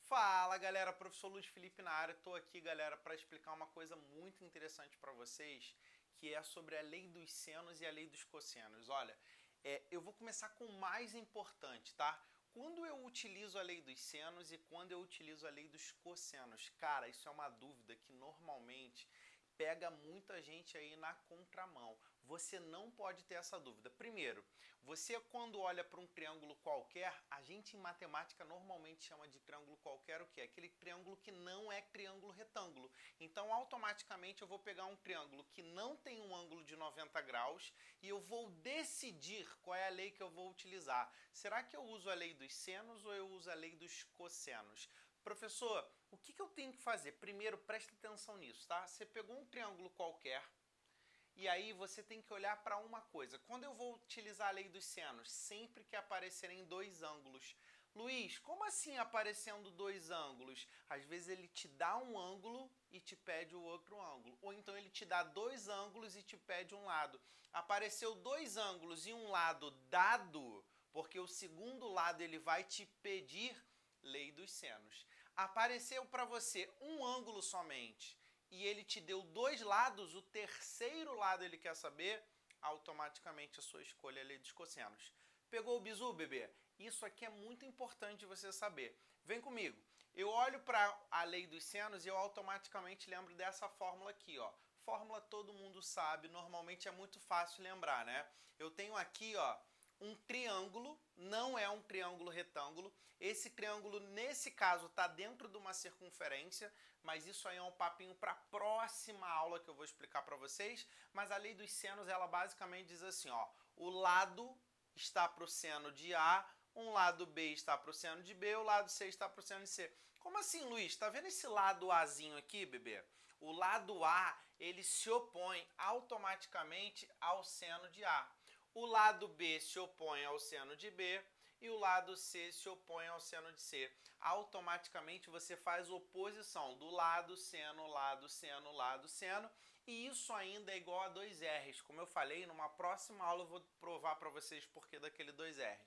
Fala galera, professor Luiz Felipe na área, estou aqui galera para explicar uma coisa muito interessante para vocês, que é sobre a lei dos senos e a lei dos cossenos. Olha, eu vou começar com o mais importante, tá? Quando eu utilizo a lei dos senos e quando eu utilizo a lei dos cossenos? Cara, isso é uma dúvida que normalmente pega muita gente aí na contramão. Você não pode ter essa dúvida. Primeiro, você quando olha para um triângulo qualquer, a gente em matemática normalmente chama de triângulo qualquer o quê? Aquele triângulo que não é triângulo retângulo. Então, automaticamente eu vou pegar um triângulo que não tem um ângulo de 90 graus e eu vou decidir qual é a lei que eu vou utilizar. Será que eu uso a lei dos senos ou eu uso a lei dos cossenos? Professor, o que eu tenho que fazer? Primeiro, preste atenção nisso, tá? Você pegou um triângulo qualquer e aí você tem que olhar para uma coisa. Quando eu vou utilizar a lei dos senos? Sempre que aparecerem dois ângulos. Luiz, como assim aparecendo dois ângulos? Às vezes ele te dá um ângulo e te pede o outro ângulo. Ou então ele te dá dois ângulos e te pede um lado. Apareceu dois ângulos e um lado dado, porque o segundo lado ele vai te pedir lei dos senos. Apareceu para você um ângulo somente e ele te deu dois lados, o terceiro lado ele quer saber, automaticamente a sua escolha é a lei dos cossenos. Pegou o bizu, bebê? Isso aqui é muito importante você saber. Vem comigo. Eu olho para a lei dos senos e eu automaticamente lembro dessa fórmula aqui, ó. Fórmula todo mundo sabe, normalmente é muito fácil lembrar, né? Eu tenho aqui, ó, um triângulo, não é um triângulo retângulo. Esse triângulo, nesse caso, está dentro de uma circunferência, mas isso aí é um papinho para a próxima aula que eu vou explicar para vocês. Mas a lei dos senos, ela basicamente diz assim, ó, o lado está para o seno de A, um lado B está para o seno de B, o lado C está para o seno de C. Como assim, Luiz? Tá vendo esse lado Azinho aqui, bebê? O lado A, ele se opõe automaticamente ao seno de A. O lado B se opõe ao seno de B e o lado C se opõe ao seno de C. Automaticamente você faz oposição do lado seno, lado seno, lado seno, e isso ainda é igual a 2R's. Como eu falei, numa próxima aula eu vou provar para vocês por que daquele 2R's.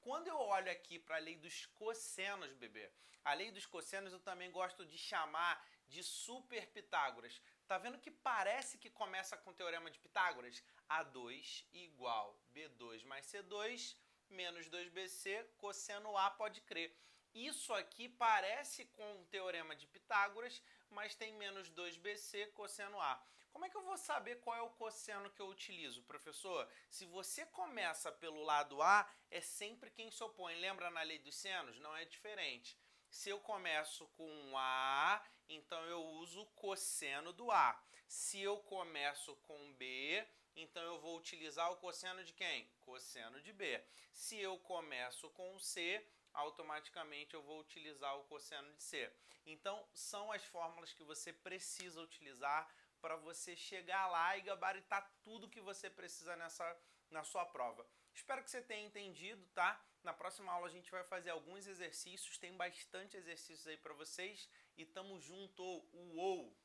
Quando eu olho aqui para a lei dos cossenos, bebê, a lei dos cossenos eu também gosto de chamar de super Pitágoras. Tá vendo que parece que começa com o teorema de Pitágoras? A2 igual B2 mais C2 menos 2BC, cosseno A pode crer. Isso aqui parece com o teorema de Pitágoras, mas tem menos 2BC cosseno A. Como é que eu vou saber qual é o cosseno que eu utilizo, professor? Se você começa pelo lado A, é sempre quem se opõe. Lembra na lei dos senos? Não é diferente. Se eu começo com A, então eu uso o cosseno do A. Se eu começo com B, então eu vou utilizar o cosseno de quem? Cosseno de B. Se eu começo com C, automaticamente eu vou utilizar o cosseno de C. Então, são as fórmulas que você precisa utilizar para você chegar lá e gabaritar tudo que você precisa na sua prova. Espero que você tenha entendido, tá? Na próxima aula a gente vai fazer alguns exercícios, tem bastante exercícios aí para vocês e tamo junto. Uou!